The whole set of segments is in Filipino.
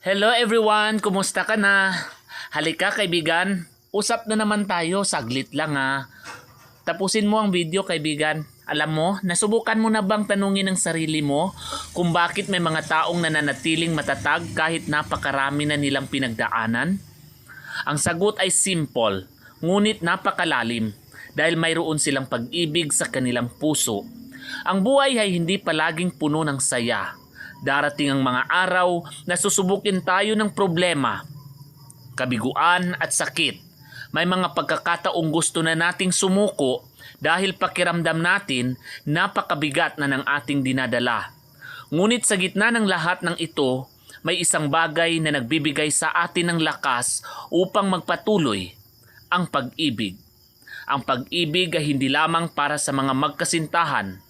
Hello everyone! Kumusta ka na? Halika kaibigan, usap na naman tayo, saglit lang ha. Tapusin mo ang video kaibigan. Alam mo, nasubukan mo na bang tanungin ang sarili mo kung bakit may mga taong nananatiling matatag kahit napakarami na nilang pinagdaanan? Ang sagot ay simple, ngunit napakalalim dahil mayroon silang pag-ibig sa kanilang puso. Ang buhay ay hindi palaging puno ng saya. Darating ang mga araw na susubukin tayo ng problema, kabiguan at sakit. May mga pagkakataong gusto na nating sumuko dahil pakiramdam natin napakabigat na ng ating dinadala. Ngunit sa gitna ng lahat ng ito, may isang bagay na nagbibigay sa atin ng lakas upang magpatuloy, ang pag-ibig. Ang pag-ibig ay hindi lamang para sa mga magkasintahan.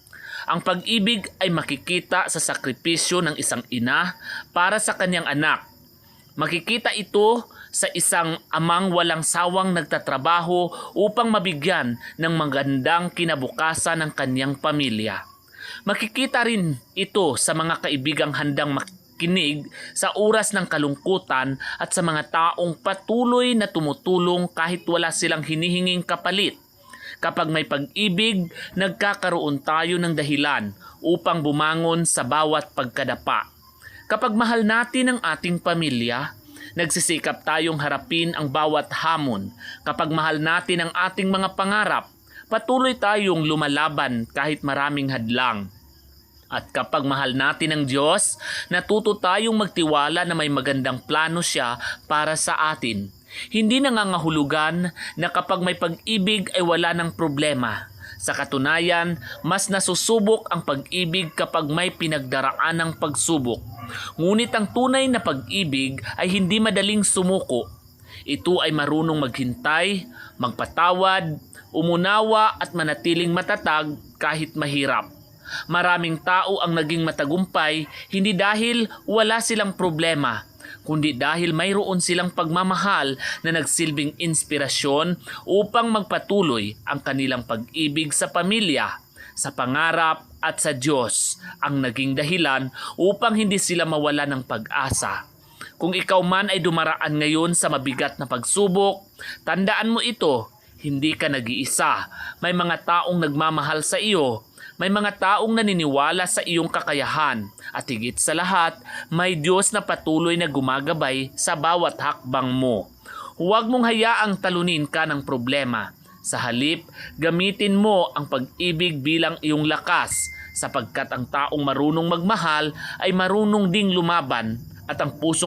Ang pag-ibig ay makikita sa sakripisyo ng isang ina para sa kanyang anak. Makikita ito sa isang amang walang sawang nagtatrabaho upang mabigyan ng magandang kinabukasan ng kanyang pamilya. Makikita rin ito sa mga kaibigang handang makinig sa oras ng kalungkutan at sa mga taong patuloy na tumutulong kahit wala silang hinihinging kapalit. Kapag may pag-ibig, nagkakaroon tayo ng dahilan upang bumangon sa bawat pagkadapa. Kapag mahal natin ang ating pamilya, nagsisikap tayong harapin ang bawat hamon. Kapag mahal natin ang ating mga pangarap, patuloy tayong lumalaban kahit maraming hadlang. At kapag mahal natin ang Diyos, natuto tayong magtiwala na may magandang plano siya para sa atin. Hindi nangangahulugan na kapag may pag-ibig ay wala ng problema. Sa katunayan, mas nasusubok ang pag-ibig kapag may pinagdaraan ng pagsubok. Ngunit ang tunay na pag-ibig ay hindi madaling sumuko. Ito ay marunong maghintay, magpatawad, umunawa at manatiling matatag kahit mahirap. Maraming tao ang naging matagumpay hindi dahil wala silang problema, kundi dahil mayroon silang pagmamahal na nagsilbing inspirasyon upang magpatuloy ang kanilang pag-ibig sa pamilya, sa pangarap at sa Diyos ang naging dahilan upang hindi sila mawala ng pag-asa. Kung ikaw man ay dumaraan ngayon sa mabigat na pagsubok, tandaan mo ito, hindi ka nag-iisa. May mga taong nagmamahal sa iyo. May mga taong naniniwala sa iyong kakayahan at higit sa lahat, may Diyos na patuloy na gumagabay sa bawat hakbang mo. Huwag mong hayaang talunin ka ng problema. Sa halip, gamitin mo ang pag-ibig bilang iyong lakas sapagkat ang taong marunong magmahal ay marunong ding lumaban at ang puso